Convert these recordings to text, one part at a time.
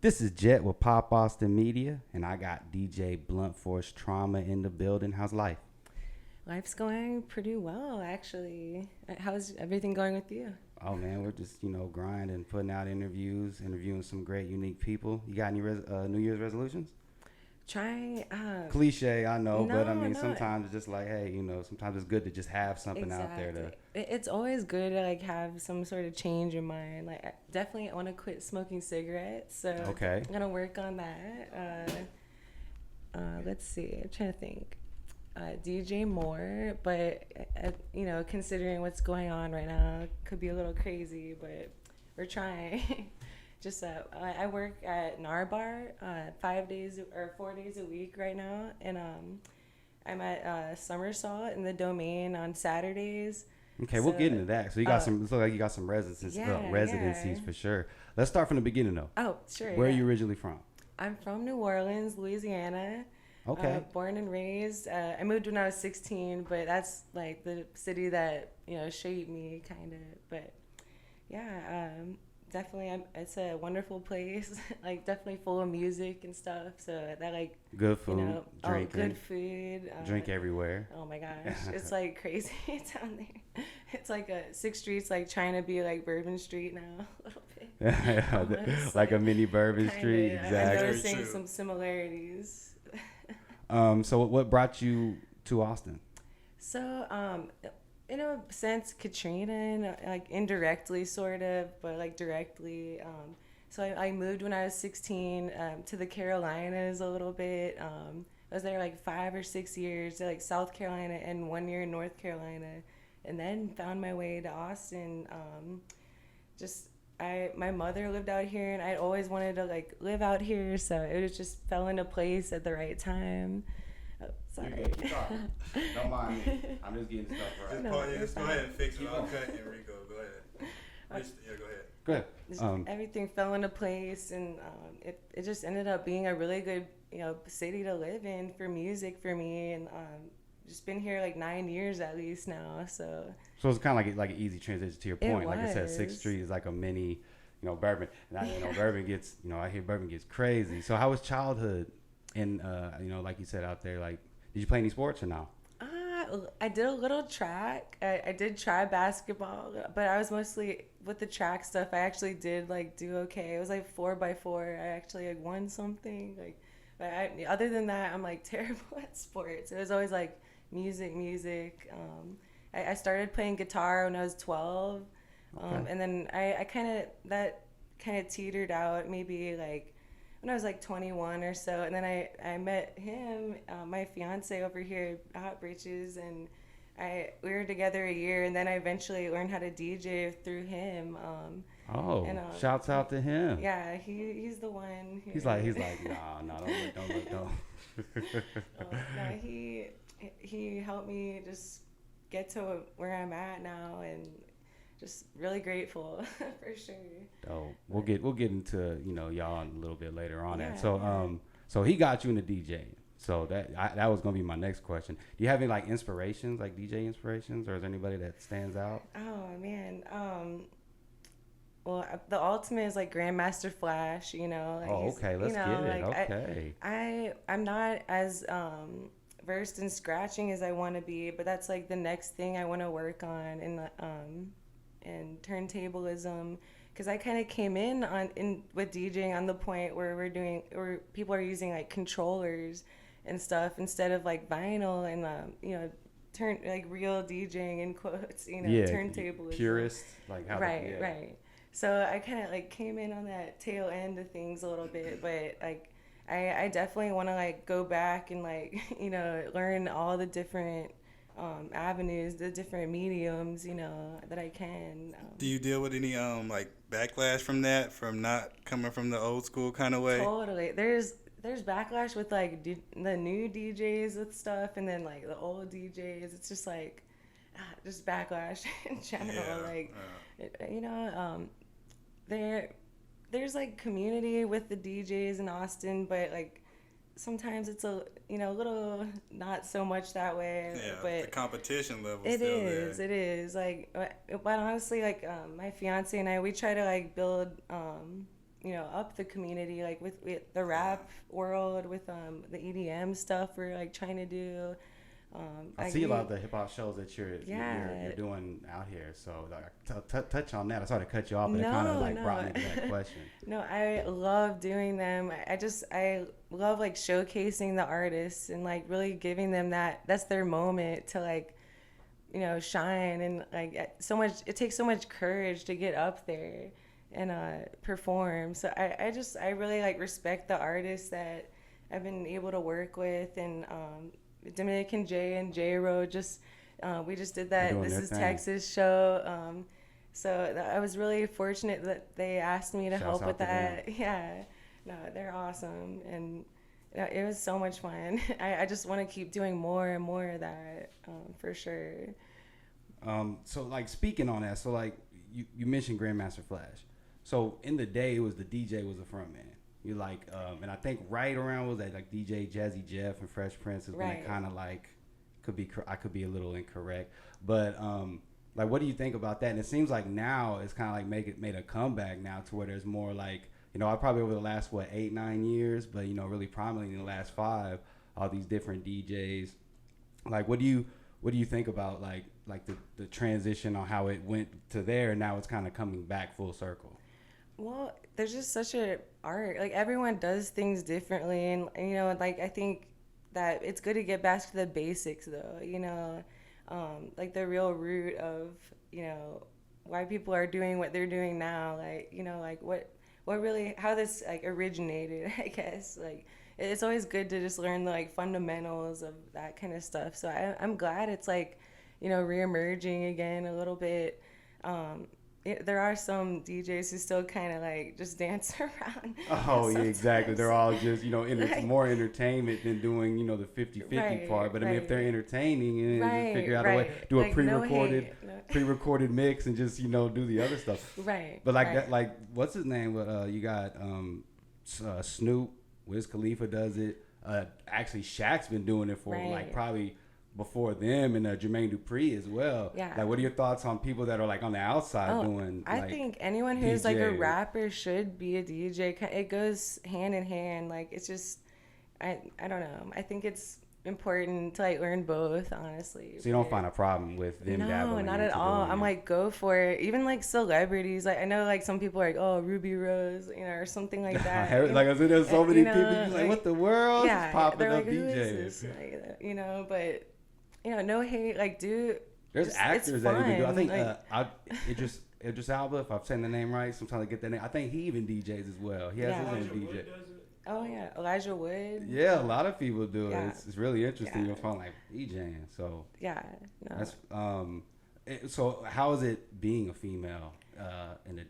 This is Jet with Pop Austin Media, and I got DJ Blunt Force Trauma in the building. How's life? Life's going pretty well, actually. How's everything going with you? Oh man, we're just grinding, putting out interviews, interviewing some great, unique people. You got any New Year's resolutions? Trying. Cliche, I know, but I No, mean, no. sometimes it's just like, hey, sometimes it's good to just have something out there Exactly. to. It's always good to like have some sort of change in mind. Like, I definitely want to quit smoking cigarettes, so Okay. I'm gonna work on that. Let's see. I'm trying to think. DJ more, but considering what's going on right now, could be a little crazy, but we're trying. Just I work at Narbar 5 days or 4 days a week right now, and I'm at Somersault in the Domain on Saturdays. Okay, we'll So, get into that. So you got some. It looks like you got some residencies yeah. for sure. Let's start from the beginning though. Oh, sure. Where are Yeah. you originally from? I'm from New Orleans, Louisiana. Okay. Born and raised. I moved when I was 16, but that's like the city that shaped me, kind of. But yeah, definitely, it's a wonderful place. Like definitely full of music and stuff. So that like Good food, drinking, good food. drink everywhere. Oh my gosh, it's like crazy down there. It's like 6th Street's like trying to be like Bourbon Street now a little bit. Almost, Like a mini Bourbon kinda, Street, I'm exactly. noticing some similarities. So what brought you to Austin? So, in a sense, Katrina, and like indirectly, sort of, but like directly. So I moved when I was 16 to the Carolinas a little bit. I was there like 5 or 6 years, like South Carolina, and 1 year in North Carolina, and then found my way to Austin. Just my mother lived out here, and I'd always wanted to like live out here, so it was just fell into place at the right time. Oh, sorry. Don't mind me. I'm just getting stuff right. Just go ahead and fix it. I'll cut Enrico. Go ahead. Yeah, go ahead. Go ahead. Everything fell into place, and it just ended up being a really good city to live in for music for me, and just been here like 9 years at least now. So it's kind of like an easy transition to your point. It Like I said, was. 6th Street is like a mini, Bourbon. And Bourbon gets, I hear Bourbon gets crazy. So how was childhood? And like you said out there, like, did you play any sports or no? I did a little track. I did try basketball, but I was mostly with the track stuff. I actually did like do okay. It was like 4x4. I actually like won something. Like, but other than that, I'm like terrible at sports. It was always like music. I started playing guitar when I was 12, Okay. and then I kind of teetered out maybe like when I was like 21 or so, and then I met him, my fiance over here at Hot Breeches, and we were together a year, and then I eventually learned how to DJ through him. Shouts out to him. Yeah, he's the one. He's like, no, don't. No, he helped me just get to where I'm at now, and just really grateful for sure. Oh, we'll get into y'all a little bit later on that. So Yeah. so he got you into DJing. So that was gonna be my next question. Do you have any like inspirations, like DJ inspirations, or is there anybody that stands out? Oh man. Well, the ultimate is like Grandmaster Flash. Like Oh, he's- okay, let's get it. like, Okay. I'm not as versed in scratching as I want to be, but that's like the next thing I want to work on and turntablism, because I kind of came in with DJing on the point where people are using like controllers and stuff instead of like vinyl and turn like real DJing in quotes, turntablism. Purist, like how Right. So I kind of like came in on that tail end of things a little bit, but like I definitely want to like go back and like learn all the different avenues, the different mediums, that I can. Do you deal with any like backlash from that, from not coming from the old school kind of way? Totally. There's backlash with like the new DJs with stuff, and then like the old DJs. It's just like just backlash in general. There's like community with the DJs in Austin, but like sometimes it's a little not so much that way. Yeah, but the competition level. It still is. there. It is. Like, but honestly, like my fiance and I, we try to like build up the community, like with the rap world, with the EDM stuff we're like trying to do. I see a lot of the hip hop shows that you're doing out here. So like, touch on that. I started to cut you off, but it kind of like brought me to that question. No, I love doing them. I love like showcasing the artists and like really giving them that's their moment to like, shine, and like it takes so much courage to get up there and perform. So I really like respect the artists that I've been able to work with, and Dominican J and J Ro we just did that This Is Texas show. So I was really fortunate that they asked me to help with that. Yeah, no, they're awesome, and it was so much fun. I just want to keep doing more and more of that, for sure. So like speaking on that, so like you mentioned Grandmaster Flash. So in the day, it was the DJ was the front man. You like, and I think right around was that like DJ Jazzy Jeff and Fresh Prince is when it kind of like I could be a little incorrect, but like what do you think about that? And it seems like now it's kind of like made a comeback now to where there's more like, I probably over the last 8-9 years, but really prominently in the last 5, all these different DJs. Like what do you think about like the transition on how it went to there and now it's kind of coming back full circle? Well, there's just such a art. Like everyone does things differently, and like I think that it's good to get back to the basics, though. Like the real root of why people are doing what they're doing now. Like like what really how this like originated. I guess like it's always good to just learn the like fundamentals of that kind of stuff. So I'm glad it's like reemerging again a little bit. There are some DJs who still kind of like just dance around. Oh, yeah, exactly. They're all just, more entertainment than doing, the 50-50 part. But I mean, if they're entertaining and just figure out a way, do a pre-recorded mix and just, do the other stuff. Right. But like that, like, what's his name? You got Snoop, Wiz Khalifa does it. Actually, Shaq's been doing it for like probably before them, and Jermaine Dupri as well. Yeah. Like, what are your thoughts on people that are like on the outside doing? I think anyone who's DJ. Like a rapper should be a DJ. It goes hand in hand. Like it's just, I don't know. I think it's important to like learn both, honestly. So you don't find a problem with them dabbling? No, not at all. I'm like, go for it. Even like celebrities. Like I know like some people are like, oh, Ruby Rose, or something like that. Like I said, there's so many people. You're like, what the world? Yeah, is popping they're up like, who DJs. is this? Like, but. No hate, like, dude. There's actors that even do. I think Idris Elba, if I'm saying the name right, sometimes I get that name. I think he even DJs as well. He has his own DJ. Oh yeah, Elijah Wood. Yeah, a lot of people do it. It's really interesting. You'll find like DJing. So yeah, no. That's so how is it being a female in the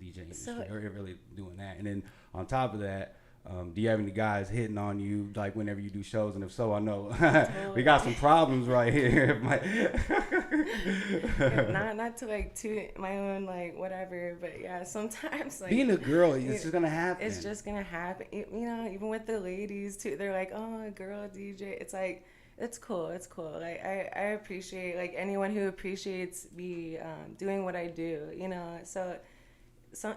DJ industry? They're really doing that. And then on top of that. Do you have any guys hitting on you like whenever you do shows? And if so, I know we got some problems right here. not to like toot my own like whatever, but yeah, sometimes like being a girl, it's just gonna happen. It's just gonna happen. Even with the ladies too, they're like, oh, a girl DJ. It's like it's cool. It's cool. Like I appreciate like anyone who appreciates me doing what I do. So.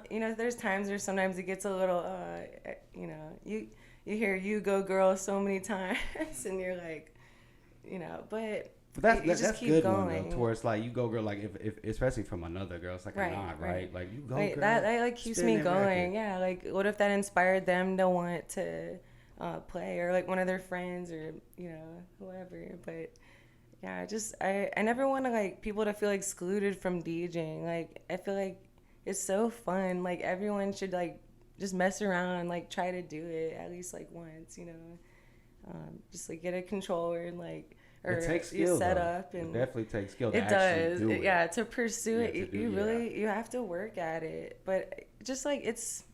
There's times where sometimes it gets a little, you hear "you go girl" so many times, and you're like, but that's good going. One though, towards like you go girl, like if especially from another girl, it's like a nod, right? Like you go girl. That like keeps me going. Record. Yeah, like what if that inspired them to want to play, or like one of their friends, or whoever. But yeah, I never want to like people to feel excluded from DJing. Like I feel like. It's so fun. Like everyone should like just mess around and like try to do it at least like once, just like get a controller and like or it takes skill, set up and it definitely takes skill. It does. Do it. Yeah, to pursue it, you really you have to work at it. But just like it's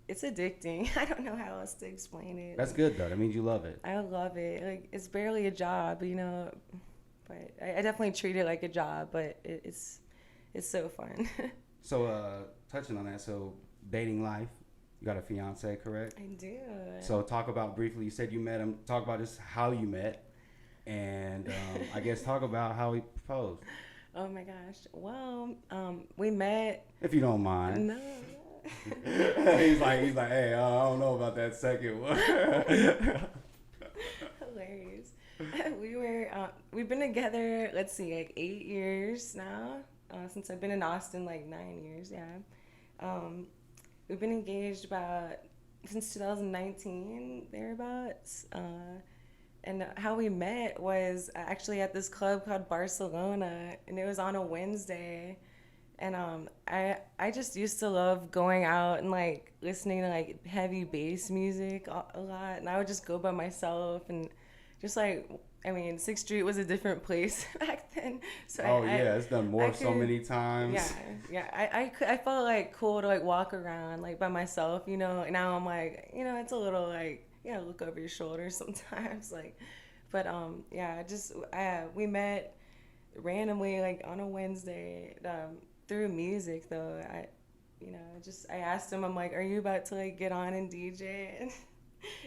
addicting. I don't know how else to explain it. That's good though. That means you love it. I love it. Like it's barely a job, but I definitely treat it like a job. But it's so fun. So, touching on that, so dating life, you got a fiance, correct? I do. So, talk about briefly, you said you met him. Talk about just how you met, and I guess talk about how he proposed. Oh my gosh. Well, we met. If you don't mind. No. he's like, hey, I don't know about that second one. Hilarious. We've been together, let's see, like 8 years now. Since I've been in Austin, like 9 years, yeah. We've been engaged since 2019, thereabouts. And how we met was actually at this club called Barcelona, and it was on a Wednesday. And I just used to love going out and like listening to like heavy bass music a lot, and I would just go by myself and just like, I mean, 6th Street was a different place back then. So it's done more so many times. I felt like cool to like walk around like by myself, you know. And now I'm like, you know, it's a little like, you know, look over your shoulder sometimes, like. But we met randomly like on a Wednesday through music though. I asked him, I'm like, are you about to like get on and DJ?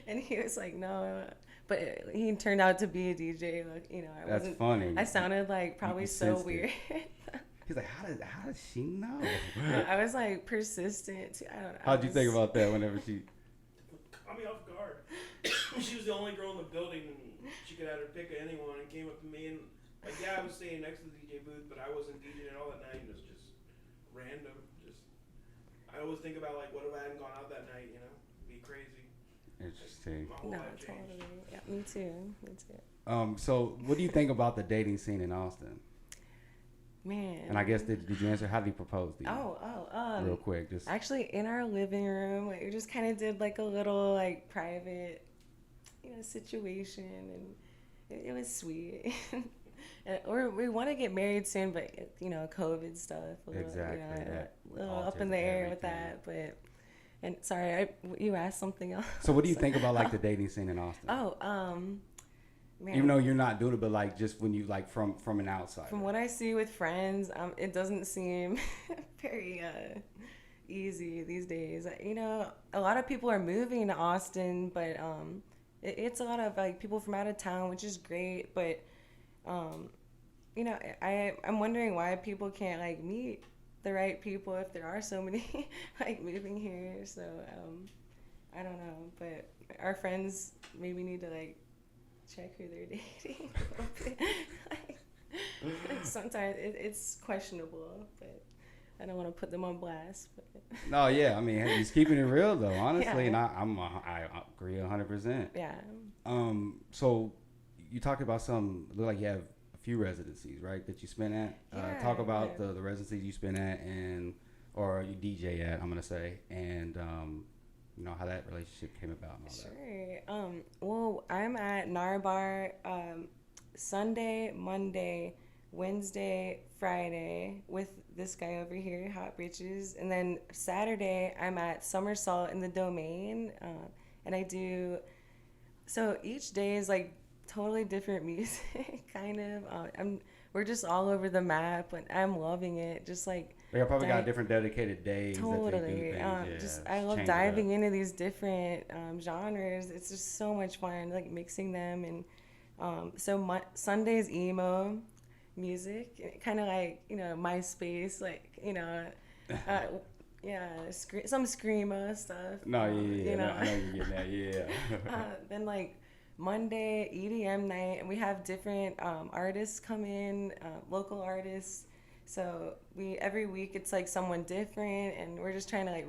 And he was like, no. But he turned out to be a DJ. Like, you know, That's funny. I sounded like probably so weird. He's like, how does she know? I was like persistent too. I don't know. How'd you think about that whenever she caught me off guard? She was the only girl in the building, and she could have her pick of anyone, and came up to me and like, yeah, I was staying next to the DJ booth, but I wasn't DJing all that night. It was just random. I always think about like, what if I hadn't gone out that night? You know, it'd be crazy. Interesting. No, totally. Yeah, me too. So what do you think about the dating scene in Austin? Man. And I guess did you answer? How did he propose to you? Real quick, just actually in our living room, like, we just kind of did like a little like private, you know, situation, and it was sweet. We want to get married soon, but you know, COVID stuff. Exactly. You know, a little up in the air with that, but. And sorry, you asked something else. So what do you think about like the dating scene in Austin? Man. Even though you're not doing it, but like just when you like from an outside. From what I see with friends, it doesn't seem very easy these days. You know, a lot of people are moving to Austin, but it's a lot of like people from out of town, which is great. But you know, I'm wondering why people can't like meet the right people if there are so many like moving here. So I don't know, but our friends maybe need to like check who they're dating a little bit. Like, sometimes it's questionable, but I don't want to put them on blast. But. No, yeah, I mean he's keeping it real though, honestly, yeah. And I agree 100%. Yeah. So you talked about look like you have few residencies, right, that you spent at. Talk about the residencies you spent at or you DJ at, I'm gonna say, and you know how that relationship came about and all that. Sure. Well, I'm at Narbar Sunday, Monday, Wednesday, Friday with this guy over here, Hot Britches, and then Saturday I'm at Somersault in the Domain, and I do. So each day is like totally different music, kind of. We're just all over the map, and I'm loving it. Just like they probably got different dedicated days. Totally. That they do things. I love diving into these different genres. It's just so much fun, like mixing them. And so Sunday's emo music, kind of like, you know, MySpace, like, you know. Yeah, some screamo stuff. No, you know. I know you're getting that. Yeah. Then like Monday EDM night, and we have different artists come in, local artists. So every week it's like someone different, and we're just trying to like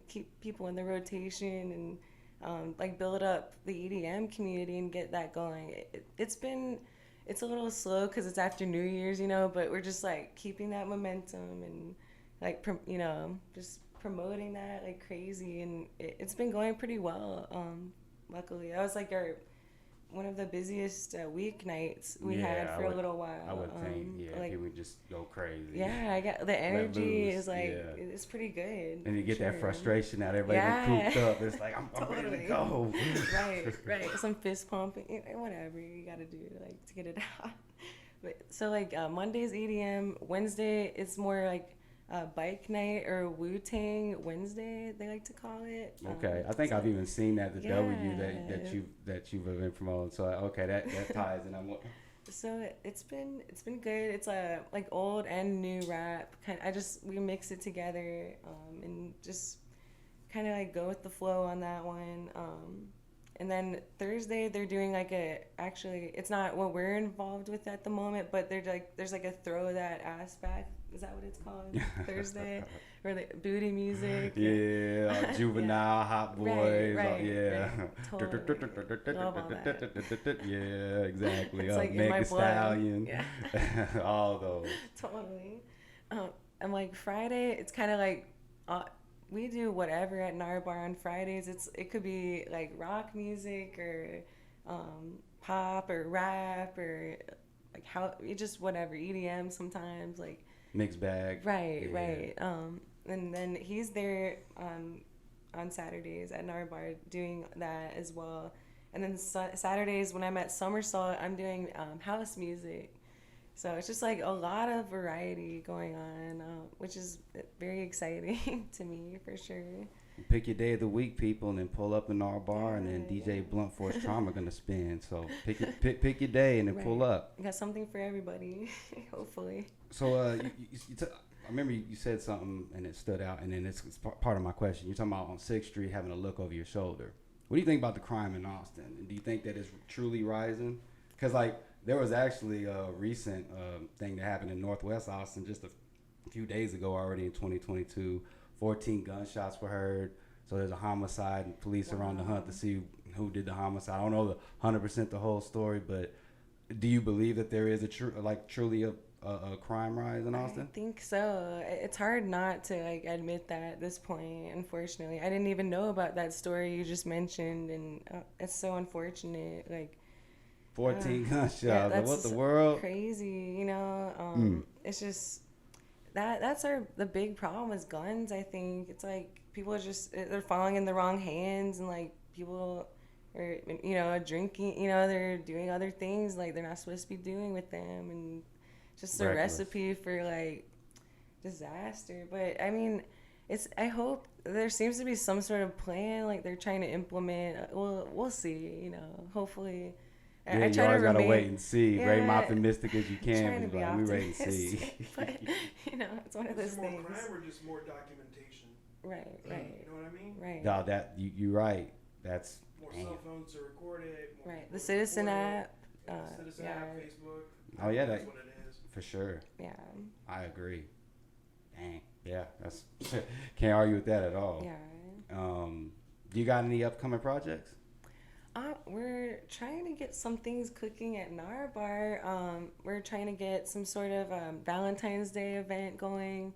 keep people in the rotation, and like build up the EDM community and get that going. It's a little slow because it's after New Year's, you know, but we're just like keeping that momentum and like you know, just promoting that like crazy, and it's been going pretty well. Luckily, that was like one of the busiest weeknights we had for a little while. I would think, like, people would just go crazy. Yeah, I got the energy is like it's pretty good. And you get that frustration out. Everybody cooped up. It's like I'm ready to go. right. Some fist pumping, whatever you got to do like to get it out. But so like Monday's EDM, Wednesday it's more like bike night or Wu-Tang Wednesday, they like to call it. Okay, I think I've even seen that W that you've been promoting. So okay, that ties, and So it's been good. It's a like old and new rap. We mix it together, and just kind of like go with the flow on that one. And then Thursday they're doing like actually it's not what we're involved with at the moment, but there's like a throw that ass back. Is that what it's called? Thursday, or like booty music. Yeah, juvenile, hot boys. Right, yeah. Totally. Love all that. Yeah, exactly. It's like in Meg my Thee blood. Stallion. Yeah. All those. Totally. And like Friday, it's kind of like we do whatever at Narbar on Fridays. It could be like rock music or pop or rap or like just whatever, EDM sometimes, like Mixed bag. right, Yeah. right. And then he's there on Saturdays at Narbar doing that as well. And then Saturdays when I'm at Somersault, I'm doing house music. So it's just like a lot of variety going on, which is very exciting to me for sure. Pick your day of the week, people, and then pull up in our bar, and then DJ Blunt Force Trauma gonna spin. So pick your day and then pull up. You got something for everybody, hopefully. So I remember you said something and it stood out, and then it's part of my question. You're talking about on 6th Street having to look over your shoulder. What do you think about the crime in Austin? And do you think that it's truly rising? Because like there was actually a recent thing that happened in Northwest Austin just a few days ago already in 2022. 14 gunshots were heard. So there's a homicide, and police are on the hunt to see who did the homicide. I don't know 100% the whole story, but do you believe that there is truly a crime rise in Austin? I think so. It's hard not to like admit that at this point. Unfortunately, I didn't even know about that story you just mentioned, and it's so unfortunate. Like 14 gunshots. yeah, Like, what the world? Crazy, you know. It's just that's the big problem is guns. I think it's like people are they're falling in the wrong hands, and like people are drinking. They're doing other things like they're not supposed to be doing with them, and just a Reckless. recipe for like disaster. But I mean, I hope there seems to be some sort of plan like they're trying to implement. We'll see. Hopefully. Yeah, I you try always to gotta remain, wait and see. Very Yeah, optimistic as you trying can. to Be be like, we ready to see. optimistic, but it's one of Is those there more things. crime or just more documentation? Right, You know what I mean? right. No, that you're right. That's More damn. cell phones to record it. More Right. people The to Citizen report it. app. Citizen Yeah. app, Facebook. Oh, yeah, That's that- what it is. for sure. Yeah. I agree. Dang. Yeah, that's can't argue with that at all. Yeah. Do you got any upcoming projects? We're trying to get some things cooking at Narbar. We're trying to get some sort of Valentine's Day event going.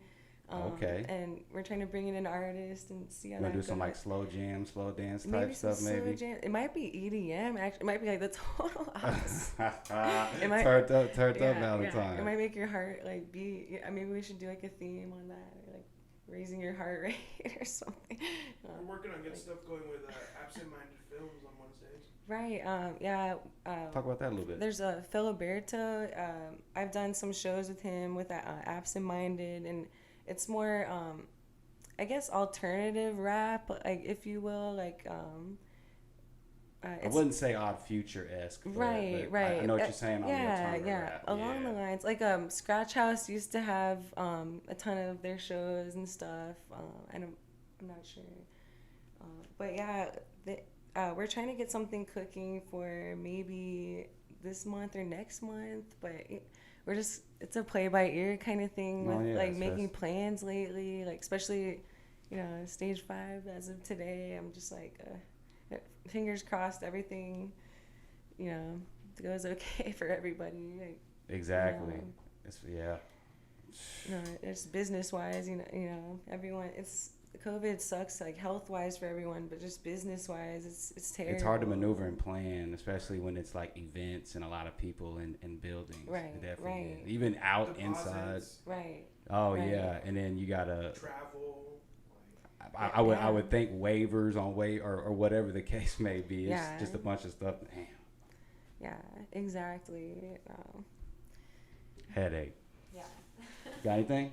Okay. And we're trying to bring in an artist and see how You wanna that do some goes. like slow jam, slow dance type Maybe some stuff, maybe? slow jam. It might be EDM. Actually, it might be like the total opposite. It might- turned up Yeah, Valentine. It might make your heart like beat. Maybe we should do like a theme on that, or like raising your heart rate or something. We're working on getting stuff going with Absent-Minded Films on Wednesdays. Right. Yeah. Talk about that a little bit. There's a Filiberto. I've done some shows with him with Absent Minded, and it's more, I guess, alternative rap, like if you will, like. I wouldn't say Odd Future-esque. Right. I know what you're saying on the Yeah, alternative yeah. rap. Along the lines, like Scratch House used to have a ton of their shows and stuff. I'm not sure, but yeah, we're trying to get something cooking for maybe this month or next month. But it's a play by ear kind of thing with like making plans lately, like especially stage 5 as of today. I'm just like. Fingers crossed everything goes okay for everybody, like, Exactly. Yeah. It's business wise, everyone, COVID sucks like health wise for everyone, but just business wise it's terrible. It's hard to maneuver and plan, especially when it's like events and a lot of people in buildings. Right, It definitely right. is. Even out inside. Deposits, Right. Oh right. yeah, and then you gotta. travel. I would think waivers on or whatever the case may be. It's Yeah. just a bunch of stuff. Damn. Yeah, exactly. Headache. Yeah. Got anything?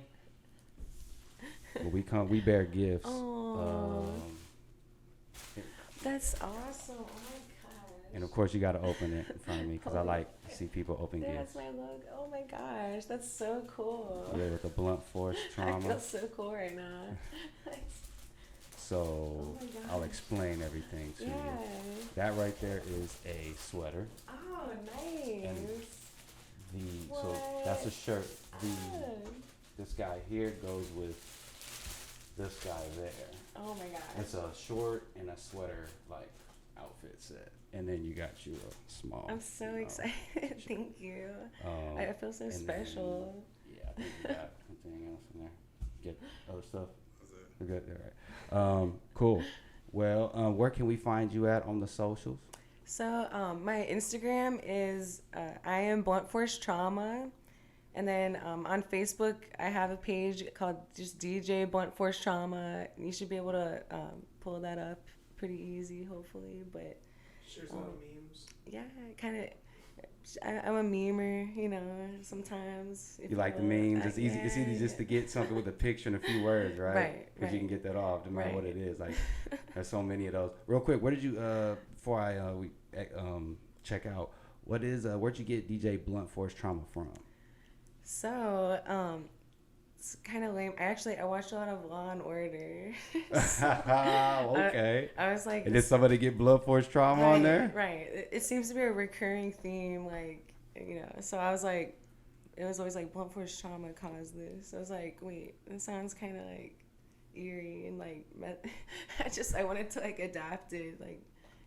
Well, we bear gifts. Oh. That's awesome. Oh my And of course, you got to open it in front of me because I like to see people open That's gifts. my logo. Oh my gosh, that's so cool. Yeah, with the blunt force I trauma. feel so cool right now. So Oh my gosh. I'll explain everything to Yeah. you. That right there is a sweater. Oh, nice. And so that's a shirt. Oh. This guy here goes with this guy there. Oh my gosh. It's a short and a sweater like outfit set, and then you got you a small. I'm so excited. Thank you. Um, I feel so and special. Then, yeah, I think you got anything else in there? Get other stuff. That's it. We're good. All right. Cool. Well, where can we find you at on the socials? So my Instagram is I am Blunt Force Trauma, and then on Facebook I have a page called just DJ Blunt Force Trauma. You should be able to pull that up pretty easy, hopefully. But Shares a lot of memes. yeah, kind of. I'm a memer, you know. Sometimes if You like the will. memes? It's easy. It's easy just to get something with a picture and a few words, right? Right, Because you can right. get that off, no matter what Right. it is. Like, there's so many of those. Real quick, where did you? Before we check out, where'd you get DJ Blunt Force Trauma from? So it's kind of lame. I watched a lot of Law and Order. Okay. I was like, And did somebody get Blunt Force Trauma on there? Right. It seems to be a recurring theme, like, you know. So I was like, it was always like Blunt Force Trauma caused this. I was like, wait, this sounds kind of like eerie and like I wanted to like adapt it, like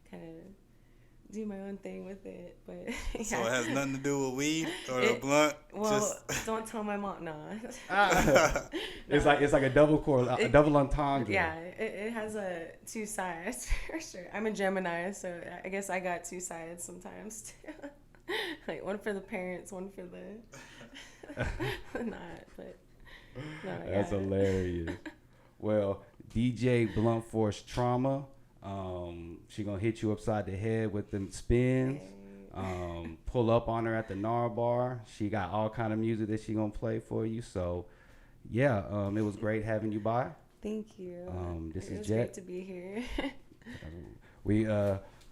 kind of do my own thing with it, but yeah. So it has nothing to do with weed or the blunt. Well, don't tell my mom. No. It's like a double a double entendre. Yeah, it has two sides for sure. I'm a Gemini, so I guess I got two sides sometimes too. Like one for the parents, one for the not. But no, That's hilarious. Well, DJ Blunt Force Trauma. She gonna hit you upside the head with them spins. Pull up on her at the NAR bar. She got all kind of music that she gonna play for you. So, yeah, it was great having you by. Thank you. This it is was Jet. great to be here.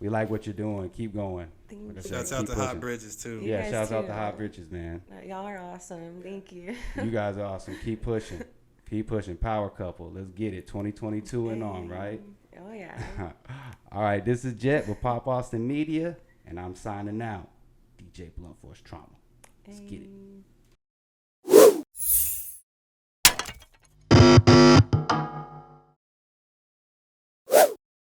We like what you're doing. Keep going. Thank Like I you. said, Shouts out keep to pushing. Hot Bridges too. You Yeah, guys shouts out too. to Hot Bridges, man. Y'all are awesome. Thank you. You guys are awesome. Keep pushing. Keep pushing. Power couple. Let's get it. 2022 and on, right? Oh yeah. All right, this is Jet with Pop Austin Media, and I'm signing out. DJ Blunt Force Trauma. Let's get it. Hey.